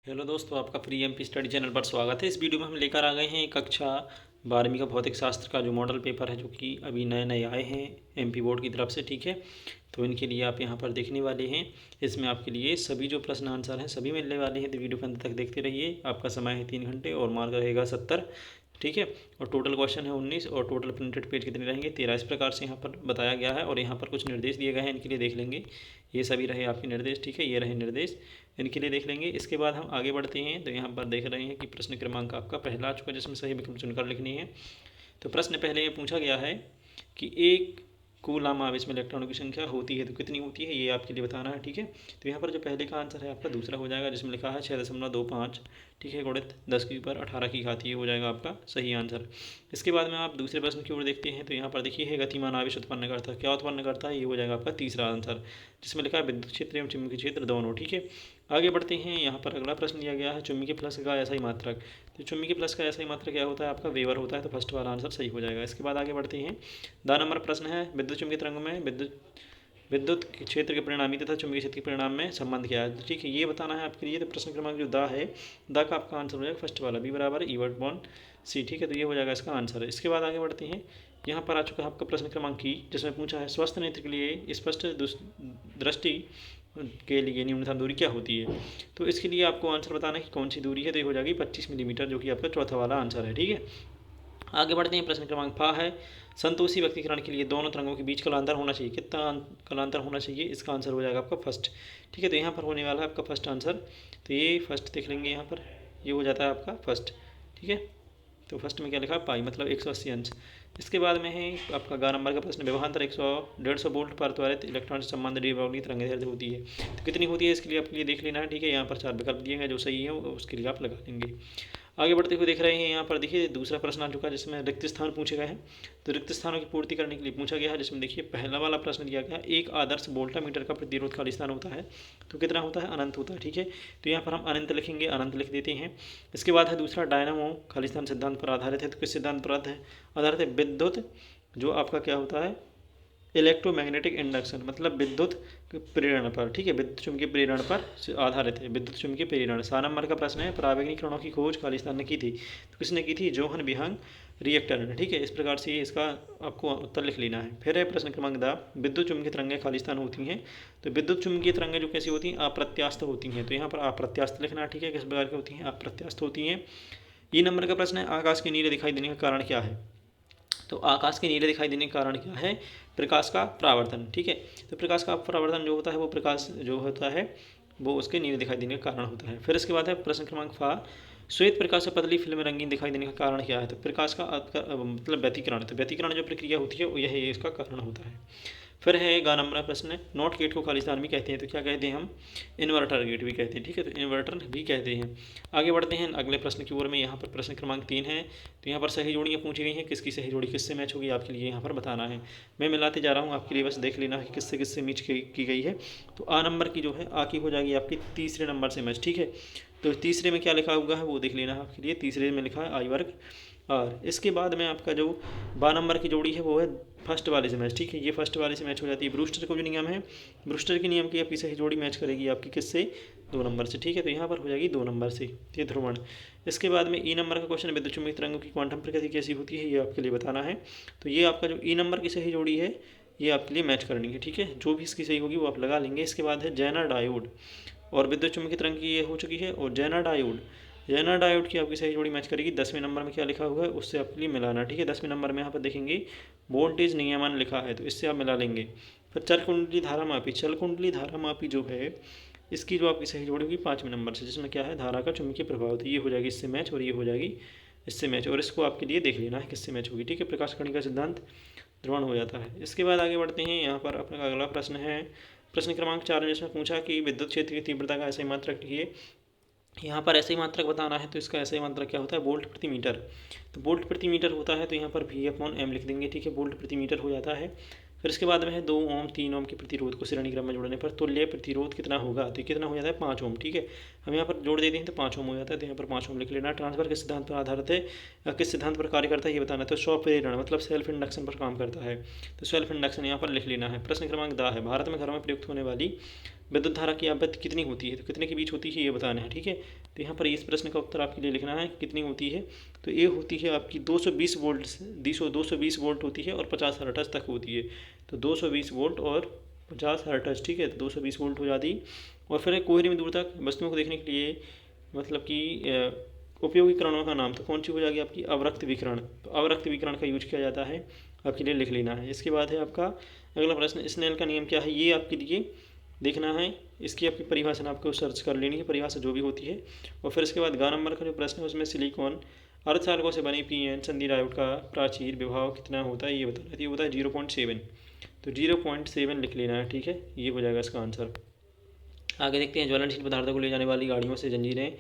Hello दोस्तों, आपका free MP study channel पर स्वागत है। इस वीडियो में हम लेकर आ गए हैं कक्षा 12वीं का भौतिक शास्त्र का जो मॉडल पेपर है, जो कि अभी नए नए आए हैं एमपी बोर्ड की तरफ से। ठीक है, तो इनके लिए आप यहाँ पर देखने वाले हैं। इसमें आपके लिए सभी जो प्रश्न आंसर हैं सभी मिलने वाले हैं, तो वीडियो के अंत तक देखते रहिए। आपका समय है 3 घंटे और मार्क रहेगा 70। ठीक है, और टोटल क्वेश्चन है 19 और टोटल प्रिंटेड पेज कितने रहेंगे 13। इस प्रकार से यहाँ पर बताया गया है और यहाँ पर कुछ निर्देश दिए गए हैं, इनके लिए देख लेंगे। ये सभी रहे आपके निर्देश। ठीक है, ये रहे निर्देश, इनके लिए देख लेंगे। इसके बाद हम आगे बढ़ते हैं। तो यहाँ पर देख रहे हैं कि प्रश्न क्रमांक आपका पहला आ चुका है, जिसमें सही विकल्प चुनकर लिखनी है। तो प्रश्न पहले ये पूछा गया है कि एक कूलाम आवेश में इलेक्ट्रॉनों की संख्या होती है तो कितनी होती है, ये आपके लिए बताना है। ठीक है, तो यहाँ पर जो पहले का आंसर है आपका दूसरा हो जाएगा, जिसमें लिखा है 6.25। ठीक है, गुणित 10 की ऊपर 18 की घात, ये हो जाएगा आपका सही आंसर। इसके बाद में आप दूसरे प्रश्न की ओर देखते हैं। तो यहाँ पर देखिए है गतिमान आवेश उत्पन्न करता है, क्या उत्पन्न करता है, ये हो जाएगा आपका तीसरा आंसर, जिसमें लिखा है विद्युत क्षेत्र एवं चुंबकीय क्षेत्र दोनों। ठीक है, आगे बढ़ते हैं। यहाँ पर अगला प्रश्न दिया गया है चुंबकीय फ्लक्स का ऐसा ही मात्रक। तो चुंबकीय फ्लक्स का ऐसा ही मात्रक क्या होता है, आपका वेबर होता है, तो फर्स्ट वाला आंसर सही हो जाएगा। इसके बाद आगे बढ़ते हैं। 2 नंबर प्रश्न है विद्युत चुंबकीय तरंगों में विद्युत क्षेत्र के परिणामी तथा चुंबकीय क्षेत्र के परिणाम में संबंध क्या है। ठीक है, ये बताना है आपके लिए। तो प्रश्न क्रमांक जो दा है, दा का आपका आंसर हो जाएगा फर्स्ट वाला, बी बराबर E/C। ठीक है, तो ये हो जाएगा इसका आंसर है। इसके बाद आगे बढ़ते हैं। यहाँ पर आ चुका है आपका प्रश्न क्रमांक की, जिसमें पूछा है स्वस्थ नेत्र के लिए स्पष्ट दृष्टि के लिए न्यूनतम दूरी क्या होती है। तो इसके लिए आपको आंसर बताना है कि कौन सी दूरी है। तो ये हो जाएगी 25 मिलीमीटर, जो कि आपका चौथा वाला आंसर है। ठीक है, आगे बढ़ते हैं। प्रश्न क्रमांक फा है संतोषी व्यक्तिकरण के लिए दोनों तरंगों के बीच कालांतर होना चाहिए, कितना कालांतर होना चाहिए, इसका आंसर हो जाएगा आपका फर्स्ट। ठीक है, तो यहाँ पर होने वाला है आपका फर्स्ट आंसर। तो ये फर्स्ट देख लेंगे यहाँ पर, ये हो जाता है आपका फर्स्ट। ठीक है, तो फर्स्ट में क्या लिखा पाई, मतलब 180 अंश। इसके बाद में है आपका 11 नंबर का प्रश्न, व्यवहांतर 150 वोल्ट पर त्वरित इलेक्ट्रॉन से संबंधित डी तरंगें होती है, तो कितनी होती है, इसके लिए आपके लिए देख लेना है। ठीक है, यहाँ पर 4 विकल्प दिए गए, जो सही है उसके लिए आप लगा लेंगे। आगे बढ़ते हुए देख रहे हैं। यहाँ पर देखिए दूसरा प्रश्न आ चुका है, जिसमें रिक्त स्थान पूछे गए हैं। तो रिक्त स्थानों की पूर्ति करने के लिए पूछा गया है, जिसमें देखिए पहला वाला प्रश्न दिया गया, एक आदर्श वोल्टामीटर का प्रतिरोध खाली स्थान होता है तो कितना होता है, अनंत होता है। ठीक है, तो यहाँ पर हम अनंत लिखेंगे, अनंत लिख देते हैं। इसके बाद है दूसरा डायनामो खाली स्थान सिद्धांत पर आधारित है, तो किस सिद्धांत पर आधारित है, विद्युत जो आपका क्या होता है, इलेक्ट्रोमैग्नेटिक इंडक्शन, मतलब विद्युत प्रेरण पर। ठीक है, विद्युत चुंबकीय प्रेरण पर आधारित है, विद्युत चुंबकीय प्रेरण। 7 नंबर का प्रश्न है परावैंगनिक किरणों की खोज खालिस्तान ने की थी, तो किसने की थी, जोहन विहंग रिएक्टर ने। ठीक है, इस प्रकार से इसका आपको उत्तर लिख लेना है। फिर है प्रश्न क्रमांक दा, विद्युत चुंबकीय तरंगें खालिस्तान होती हैं। तो विद्युत चुंबकीय तरंगें जो कैसी होती हैं, अप्रत्यास्थ होती हैं, तो यहाँ पर अप्रत्यास्थ लिखना। ठीक है, किस प्रकार की होती हैं, अप्रत्यास्थ होती हैं। ई नंबर का प्रश्न है आकाश के नीले दिखाई देने का कारण क्या है। तो आकाश के नीले दिखाई देने का कारण क्या है, प्रकाश का परावर्तन। ठीक है, तो प्रकाश का परावर्तन जो होता है, वो प्रकाश जो होता है वो उसके नीले दिखाई देने का कारण होता है। फिर इसके बाद है प्रश्न क्रमांक फा, श्वेत प्रकाश से पतली फिल्म रंगीन दिखाई देने का कारण क्या है। तो प्रकाश का मतलब व्यतिकरण, तो व्यतिकरण जो प्रक्रिया होती है वो यही इसका कारण होता है। फिर है 11 नंबर प्रश्न, नॉट गेट को खालिस्तान भी कहते हैं, तो क्या कहते हैं हम, इन्वर्टर गेट भी कहते हैं। ठीक है, तो इन्वर्टर भी कहते हैं। आगे बढ़ते हैं अगले प्रश्न की ओर में। यहाँ पर प्रश्न क्रमांक 3 है। तो यहाँ पर सही जोड़ियाँ पूछी गई हैं, किसकी सही जोड़ी किससे मैच होगी, आपके लिए यहाँ पर बताना है। मैं मिलाते जा रहा हूँ, आपके लिए बस देख लेना है कि किससे किससे मैच की गई है। तो आ नंबर की जो है, आ की हो जाएगी आपकी तीसरे नंबर से मैच। ठीक है, तो तीसरे में क्या लिखा हुआ है वो देख लेना है आपके लिए। तीसरे में लिखा है आई वर्ग और इसके बाद में आपका जो 12 नंबर की जोड़ी है वो है फर्स्ट वाले से मैच। ठीक है, ये फर्स्ट वाले से मैच हो जाती है। ब्रूस्टर का जो नियम है, ब्रूस्टर के नियम की आपकी सही जोड़ी मैच करेगी आपकी किससे, 2 नंबर से। ठीक है, तो यहाँ पर हो जाएगी 2 नंबर से ये ध्रुवण। इसके बाद में ई नंबर का क्वेश्चन, विद्युत चुंबकीय तरंगों की क्वांटम प्रकृति कैसी होती है, ये आपके लिए बताना है। तो ये आपका जो ई नंबर की सही जोड़ी है ये आपके लिए मैच करनी है। ठीक है, जो भी इसकी सही होगी वो आप लगा लेंगे। इसके बाद है जेनर डायोड और विद्युत चुंबकीय तरंग की ये हो चुकी है, और जेनर डायोड की आपकी सही जोड़ी मैच करेगी। 10वें नंबर में क्या लिखा हुआ है उससे आपके लिए मिलाना। ठीक है, 10वें नंबर में यहाँ पर देखेंगे वोल्टेज नियमन लिखा है, तो इससे आप मिला लेंगे। फिर चल कुंडली धारा मापी जो है इसकी जो आपकी सही जोड़ी होगी 5वें नंबर से, जिसमें क्या है, धारा का चुंबकीय प्रभाव, तो ये हो जाएगी इससे मैच और ये हो जाएगी इससे मैच, और इसको आपके लिए देख लेना है किससे मैच होगी। ठीक है, प्रकाश कणिका सिद्धांत ध्रुवण हो जाता है। इसके बाद आगे बढ़ते हैं। यहाँ पर अपना अगला प्रश्न है प्रश्न क्रमांक 4, जिसमें पूछा कि विद्युत क्षेत्र की तीव्रता का ऐसे मात्रक लिखिए। यहाँ पर ऐसे ही मात्रक बताना है, तो इसका ऐसे ही मात्रक क्या होता है, वोल्ट प्रति मीटर। तो वोल्ट प्रति मीटर होता है, तो यहाँ पर V/m लिख देंगे। ठीक है, वोल्ट प्रति मीटर हो जाता है। फिर इसके बाद में है 2 ओम 3 ओम के प्रतिरोध को श्रेणी क्रम में जोड़ने पर तुल्य प्रतिरोध कितना होगा, तो कितना हो जाता है 5 ओम। ठीक है, हम यहाँ पर जोड़ देते हैं तो 5 ओम हो जाता है, तो यहाँ पर 5 ओम लिख लेना। ट्रांसफर किस सिद्धांत पर आधारित है, किस सिद्धांत पर कार्य करता है ये बताना है। तो स्वप्रेरण मतलब सेल्फ इंडक्शन पर काम करता है, तो सेल्फ इंडक्शन यहाँ पर लिख लेना है। प्रश्न क्रमांक दा है, भारत में घरों में प्रयुक्त होने वाली विद्युत धारा की आवृत्ति कितनी होती है, तो कितने के बीच होती है ये बताना है। ठीक है, तो यहाँ पर इस प्रश्न का उत्तर आपके लिए लिखना है कितनी होती है। तो ये होती है आपकी 220 वोल्ट, 220 वोल्ट होती है और 50 हर्ट्ज तक होती है। तो 220 वोल्ट और 50 हर्ट्ज, ठीक है, तो 220 वोल्ट हो जाती। और फिर कोहरे में दूर तक वस्तुओं को देखने के लिए मतलब कि उपयोगी किरणों का नाम, तो कौन सी हो जाएगी आपकी अवरक्त विकिरण। तो अवरक्त विकिरण का यूज किया जाता है, आपके लिए लिख लेना है। इसके बाद है आपका अगला प्रश्न, स्नेल का नियम क्या है, ये आपके लिए देखना है। इसकी आपकी परिभाषा आपको सर्च कर लेनी है, परिभाषा जो भी होती है। और फिर इसके बाद 11 नंबर का जो प्रश्न है उसमें सिलिकॉन अर्धचालकों से बनी पीएन संधि डायोड का प्राचीर विभव कितना होता है ये बताना है। ये होता है 0.7, तो 0.7 लिख लेना है। ठीक है, ये हो जाएगा इसका आंसर। आगे देखते हैं, ज्वलनशील पदार्थों को ले जाने वाली गाड़ियों से जंजीरें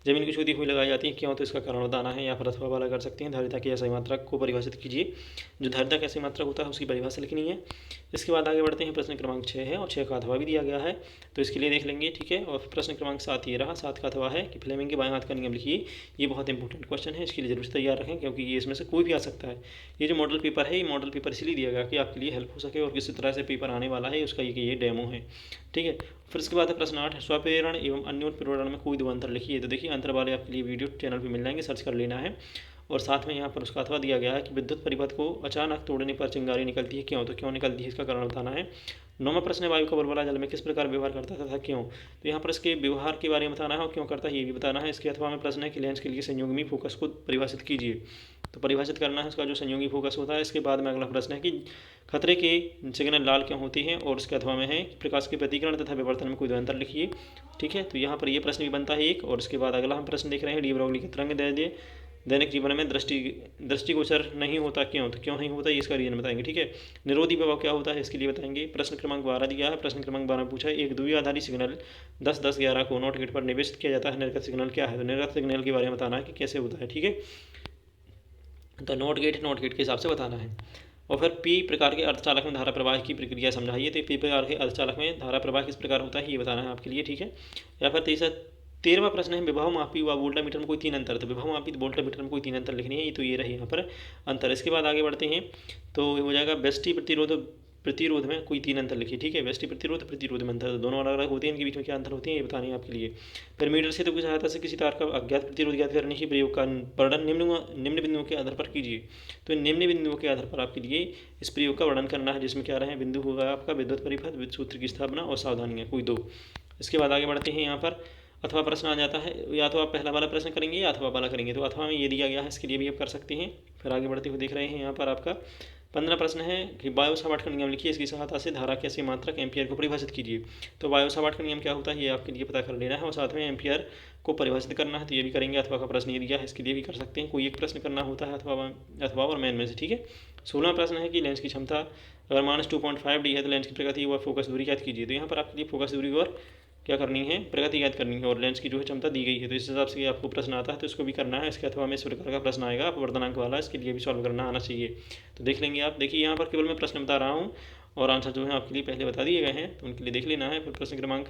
जमीन की छूती हुई लगाई जाती हैं, क्यों, तो इसका कारण बताना है। या फिर अथवा वाला कर सकते हैं। धारिता की असही मात्रक को परिभाषित कीजिए, जो धारिता की असही मात्रक होता है उसकी परिभाषा लिखनी है। इसके बाद आगे बढ़ते हैं, प्रश्न क्रमांक 6 है और 6 का अथवा भी दिया गया है, तो इसके लिए देख लेंगे। ठीक है, और प्रश्न क्रमांक 7 ये रहा, 7 का अथवा है कि फ्लेमिंग के बाएं हाथ का नियम लिखिए। ये बहुत इंपॉर्टेंट क्वेश्चन है, इसके लिए जरूर से तैयार रखें, क्योंकि ये इसमें से कोई भी आ सकता है। ये जो मॉडल पेपर है, ये मॉडल पेपर इसलिए दिया गया कि आपके लिए हेल्प हो सके, और किसी तरह से पेपर आने वाला है उसका ये डेमो है। ठीक है, फिर इसके बाद है प्रश्न 8, स्वप्रेरण एवं अन्योन्प्रेरण में कोई दो अंतर लिखिए। तो देखिए अंतर वाले आपके लिए वीडियो चैनल पे मिल जाएंगे, सर्च कर लेना है। और साथ में यहाँ पर उसका अथवा दिया गया है कि विद्युत परिपथ को अचानक तोड़ने पर चिंगारी निकलती है, क्यों, तो क्यों निकलती है इसका कारण बताना है। 9वां प्रश्न है, वायु का बुलबुला जल में किस प्रकार व्यवहार करता था क्यों, तो यहाँ पर इसके व्यवहार के बारे में बताना है और क्यों करता है ये भी बताना है। इसके अथवा में प्रश्न है कि लेंस के लिए संयुग्मी फोकस को परिभाषित कीजिए। तो परिभाषित करना है उसका जो संयोगी फोकस होता है। इसके बाद में अगला प्रश्न है कि खतरे के सिग्नल लाल क्यों होते हैं, और उसके अथवा में है प्रकाश के प्रतिकरण तथा विवर्तन में कोई दो अंतर लिखिए। ठीक है, तो यहाँ पर ये प्रश्न भी बनता है एक। और इसके बाद अगला हम प्रश्न देख रहे हैं, डी ब्रोगली के तरंग दैर्ध्य दैनिक जीवन में दृष्टिगोचर नहीं होता, क्यों, तो क्यों नहीं होता ये इसका रीजन बताएंगे। ठीक है, निरोधी प्रभाव क्या होता है इसके लिए बताएंगे। प्रश्न क्रमांक 12 दिया है, प्रश्न क्रमांक 12 पूछा है, एक द्विआधारी सिग्नल 10 10 11 को नॉट गेट पर निवेशित किया जाता है, निर्गत सिग्नल क्या है, तो निर्गत सिग्नल के बारे में बताना है कि कैसे होता है। ठीक है, तो नॉट गेट के हिसाब से बताना है। और फिर पी प्रकार के अर्धचालक में धारा प्रवाह की प्रक्रिया समझाइए। तो पी प्रकार के अर्धचालक में धारा प्रवाह किस प्रकार होता है ये बताना है आपके लिए। ठीक है, या फिर 13वां प्रश्न है, विभव मापी व वोल्टामीटर में कोई तीन अंतर, तो विभव मापी वोल्टामीटर में कोई तीन अंतर लिखनी है, ये तो ये रही यहाँ पर अंतर। इसके बाद आगे बढ़ते हैं, तो हो जाएगा व्यष्टि प्रतिरोध में कोई तीन अंतर लिखिए। ठीक है, व्यष्टि प्रतिरोध में अंतर, तो दोनों अलग अलग होते हैं, इनके बीच में क्या अंतर होते हैं ये बताने हैं आपके लिए। फिर मीटर सेतु की सहायता से किसी तार का अज्ञात प्रतिरोध ज्ञात करने के प्रयोग का वर्णन निम्न बिंदुओं के आधार पर कीजिए। तो निम्न बिंदुओं के आधार पर आपके लिए इस प्रयोग का वर्णन करना है, जिसमें क्या रहे बिंदु होगा आपका विद्युत परिपथ, विद्युत सूत्र की स्थापना और सावधानियाँ कोई दो। इसके बाद आगे बढ़ते हैं, यहाँ पर अथवा प्रश्न आ जाता है, या तो आप पहला वाला प्रश्न करेंगे या अथवा वाला करेंगे। तो अथवा में ये दिया गया है, इसके लिए भी आप कर सकते हैं। फिर आगे बढ़ते हुए देख रहे हैं यहाँ पर आपका 15 प्रश्न है कि वायु सवाट का नियम लिखिए, इसकी सहायता से धारा की असही मात्रक एम्पियर को परिभाषित कीजिए। तो वायु सवाट का नियम क्या होता है ये आपके लिए पता कर लेना है, और साथ में एम्पियर को परिभाषित करना है, तो ये भी करेंगे। अथवा का प्रश्न ये दिया है, इसके लिए भी कर सकते हैं, कोई एक प्रश्न करना होता है अथवा और मैन में से। ठीक है, 16वां प्रश्न है कि लेंस की क्षमता अगर -2.5D है तो लेंस की प्रगति व फोकस दूरी ज्ञात कीजिए। तो यहाँ पर आपके लिए फोकस दूरी और क्या करनी है, प्रगति ज्ञात करनी है, और लेंस की जो है क्षमता दी गई है, तो इस हिसाब से आपको प्रश्न आता है तो इसको भी करना है। इसके अथवा में इस प्रकार का प्रश्न आएगा अपवर्तनांक वाला, इसके लिए भी सॉल्व करना आना चाहिए। तो देख लेंगे आप, देखिए यहाँ पर केवल मैं प्रश्न बता रहा हूँ और आंसर जो है आपके लिए पहले बता दिए गए हैं, तो उनके लिए देख लेना है। फिर प्रश्न क्रमांक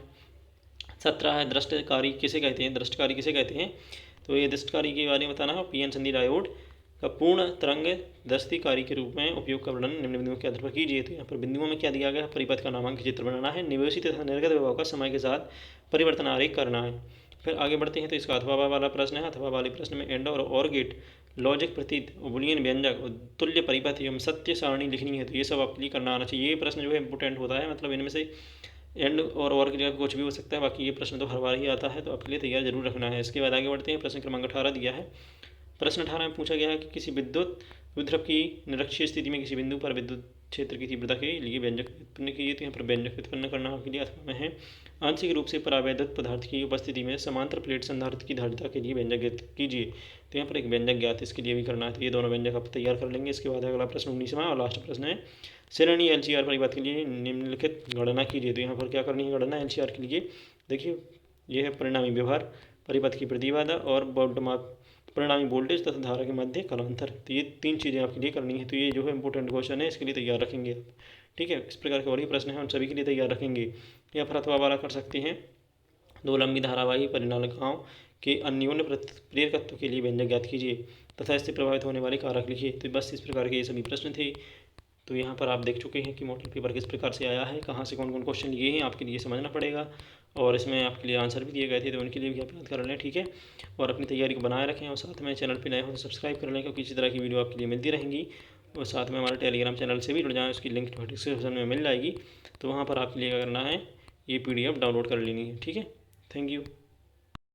17 है, दृष्टकारी किसे कहते हैं, दृष्टकारी किसे कहते हैं, तो ये दृष्टकारी के बारे में बताना है। पीएन संधि डायोड का पूर्ण तरंग दृष्टिकारी के रूप में उपयोग का वर्णन निम्न बिंदुओं के आधार पर कीजिए। तो यहाँ पर बिंदुओं में क्या दिया गया है, परिपथ का नामांकित चित्र बनाना है, निवेशित तथा निर्गत विभव का समय के साथ परिवर्तन आरेख करना है। फिर आगे बढ़ते हैं, तो इसका अथवा वाला प्रश्न है। अथवा वाले प्रश्न में एंड और गेट लॉजिक प्रतीत बुलियन व्यंजक तुल्य परिपथ एवं सत्य सारणी लिखनी है, तो ये सब आपके लिए करना आना चाहिए। ये प्रश्न जो है इंपोर्टेंट होता है, मतलब इनमें से एंड और की जगह कुछ भी हो सकता है, बाकी ये प्रश्न तो हर बार ही आता है, तो आपके लिए तैयार जरूर रखना है। इसके बाद आगे बढ़ते हैं, प्रश्न क्रमांक 18 दिया है। प्रश्न 18 में पूछा गया है कि किसी विद्युत विध्रुव की निरक्षीय स्थिति में किसी बिंदु पर विद्युत क्षेत्र की तीव्रता के लिए व्यंजक उत्पन्न कीजिए। तो यहाँ पर व्यंजक उत्पन्न करना आपके लिए अथवा में है। आंशिक रूप से परावैद्युत पदार्थ की उपस्थिति में समांतर प्लेट संधारित्र की धारिता के लिए व्यंजक ज्ञात कीजिए। तो यहाँ पर एक व्यंजक ज्ञात इसके लिए भी करना है, तो ये दोनों व्यंजक आप तैयार कर लेंगे। इसके बाद अगला प्रश्न 19वां और लास्ट प्रश्न है, श्रेणी LCR परिपथ के लिए निम्नलिखित गणना कीजिए। तो यहाँ पर क्या करनी है गणना LCR के लिए, देखिए यह है परिणामी व्यवहार, परिपथ की प्रतिबाधा और परिणामी वोल्टेज तथा धारा के मध्य कालांतर। तो ये तीन चीज़ें आपके लिए करनी है, तो ये जो है इंपॉर्टेंट क्वेश्चन है, इसके लिए तैयार रखेंगे आप। ठीक है, इस प्रकार के और ही प्रश्न हैं, उन सभी के लिए तैयार रखेंगे। या फिर अथवा वाला कर सकते हैं, दो लंबी धारावाही परिनालिकाओं के अन्योन्य प्रेरकत्व के लिए व्यंजक ज्ञात कीजिए तथा इससे प्रभावित होने वाले कारक लिखिए। तो बस इस प्रकार के ये सभी प्रश्न थे। तो यहाँ पर आप देख चुके हैं कि मॉडल पेपर किस प्रकार से आया है, कहाँ से कौन कौन क्वेश्चन लिए हैं, आपके लिए समझना पड़ेगा। और इसमें आपके लिए आंसर भी दिए गए थे, तो उनके लिए भी आप याद कर लें, ठीक है। और अपनी तैयारी को बनाए रखें, और साथ में चैनल पर नए हो तो सब्सक्राइब कर लें, क्योंकि इसी तरह की वीडियो आपके लिए मिलती रहेंगी। और साथ में हमारे टेलीग्राम चैनल से भी जुड़ जाएँ, उसकी लिंक डिस्क्रिप्शन में मिल जाएगी। तो वहाँ पर आपके लिए क्या करना है, ये PDF डाउनलोड कर लेनी है, ठीक है। Thank you.